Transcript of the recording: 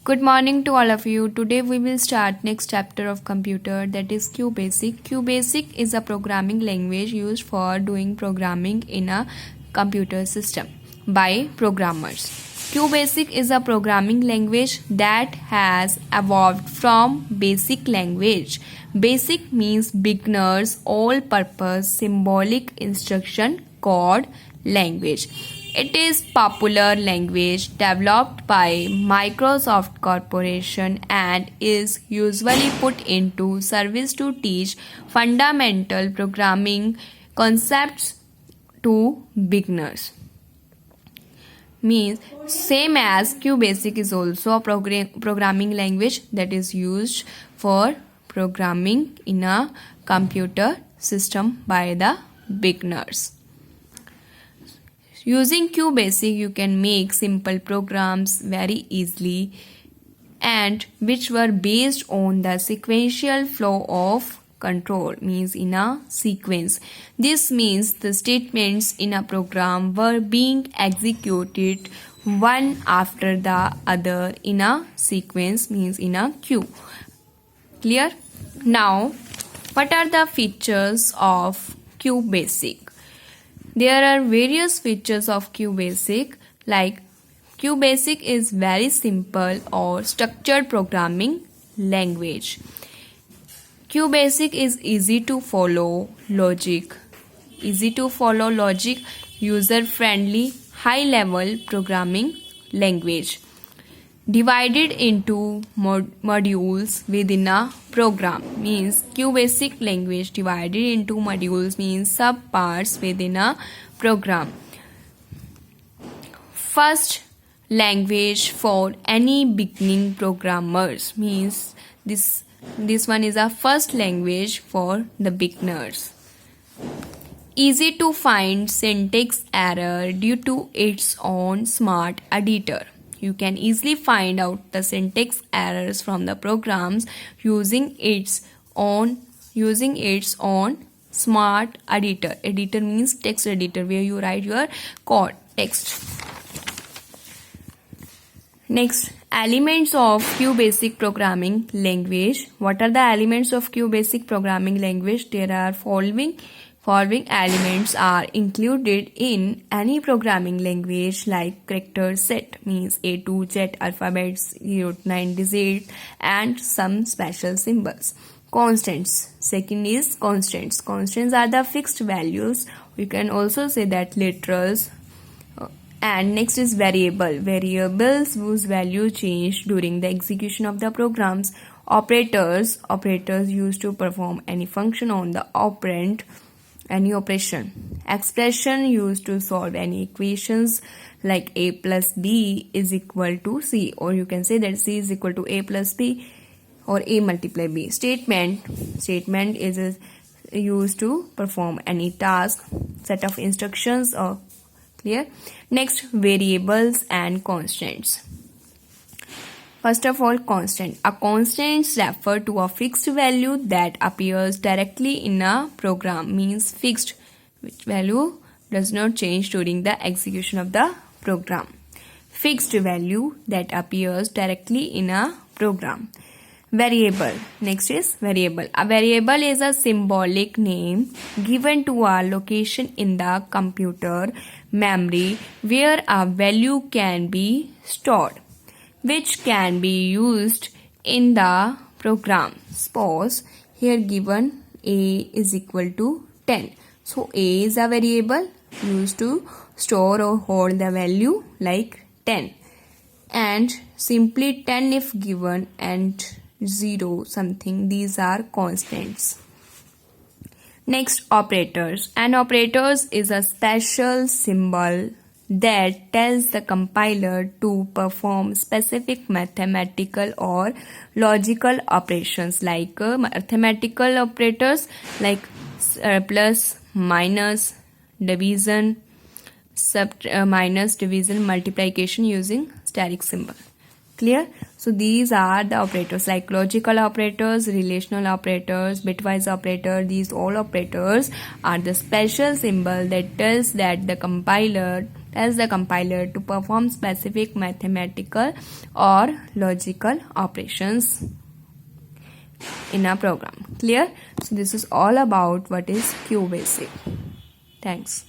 Good morning to all of you. Today we will start next chapter of computer, that is QBasic. QBasic is a programming language used for doing programming in a computer system by programmers. QBasic is a programming language that has evolved from basic language. Basic means beginners, all-purpose, symbolic instruction code language. It is popular language developed by Microsoft Corporation and is usually put into service to teach fundamental programming concepts to beginners. Means same as QBasic is also a programming language that is used for programming in a computer system by the beginners. Using QBasic, you can make simple programs very easily and which were based on the sequential flow of control, means in a sequence. This means the statements in a program were being executed one after the other in a sequence, means in a queue. Clear? Now, what are the features of QBasic? There are various features of QBasic, like QBasic is very simple or structured programming language. QBasic is easy to follow logic, user-friendly, high-level programming language. Divided into modules within a program, means QBasic language divided into modules means subparts within a program. First language for any beginning programmers, means this one is a first language for the beginners. Easy to find syntax error due to its own smart editor. You can easily find out the syntax errors from the programs using its own smart editor. Editor means text editor, where you write your code text. Next, elements of QBasic programming language. What are the elements of QBasic programming language? There are following elements are included in any programming language, like character set, means A to Z alphabets, 0 to 9 digits, and some special symbols. Constants. Second is constants. Constants are the fixed values. You can also say that literals. And next is variable. Variables whose value change during the execution of the programs. Operators. Operators used to perform any function on the operand, any operation. Expression used to solve any equations, like A plus B is equal to C, or you can say that C is equal to A plus B or A multiply B. Statement is used to perform any task, set of instructions, or clear. Next, variables and constants. First of all, constant. A constant refers to a fixed value that appears directly in a program, means fixed, which value does not change during the execution of the program. Fixed value that appears directly in a program. Variable. Next is variable. A variable is a symbolic name given to a location in the computer memory where a value can be stored, which can be used in the program. Suppose here given A is equal to 10. So A is a variable used to store or hold the value like 10. And simply 10 if given, and 0 something. These are constants. Next, operators. An operators is a special symbol that tells the compiler to perform specific mathematical or logical operations, like mathematical operators like plus, minus, division, minus, division, multiplication using steric symbol. Clear? So these are the operators, like logical operators, relational operators, bitwise operator. These all operators are the special symbol that tells that the compiler tells the compiler to perform specific mathematical or logical operations in a program. Clear? So this is all about what is QBasic. Thanks.